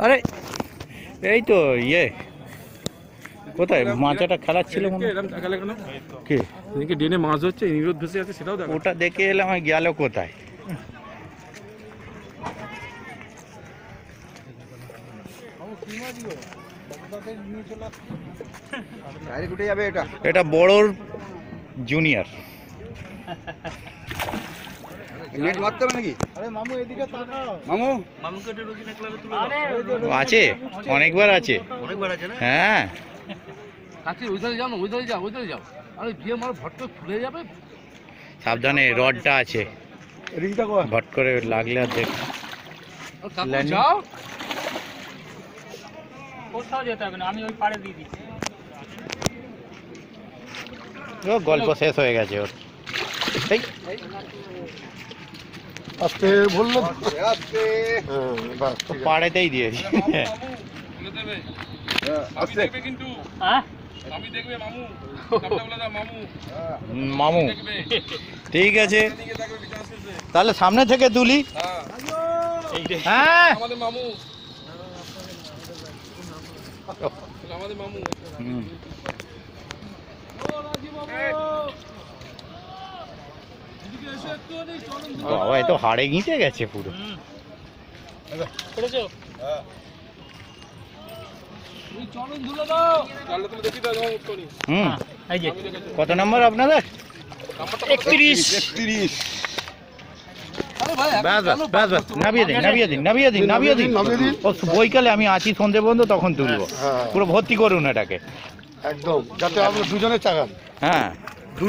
আরে এই তো ইয়ে কোথায় মাছটা খেলাচ্ছিল কে এদিকে ডেনে মাছ হচ্ছে নিরোধ ভেসে আছে সেটাও দেখো। ওটা দেখে এলাম গেল কোথায়? এটা বড়র জুনিয়র। নেট মারতে হবে নাকি? আছে অনেকবার আছে। হ্যাঁ সাবধানে রডটা আছে, ভট করে লাগলে আর দেখ। গল্প শেষ হয়ে গেছে ওর। আস্তে বললো পাড়েতেই দিয়েছি। মামু ঠিক আছে তাহলে সামনে থেকে তুলি। হ্যাঁ বাবা এ তো হাড়ে গিঁচে গেছে পুরো। কত নম্বর আপনাদের? 31। নামিয়ে দিন। বৈকালে আমি আছি সন্ধে পর্যন্ত, তখন তুলবো। পুরো ভর্তি করুন এটাকে একদম, যাতে আমরা দুজনে চাগান। হ্যাঁ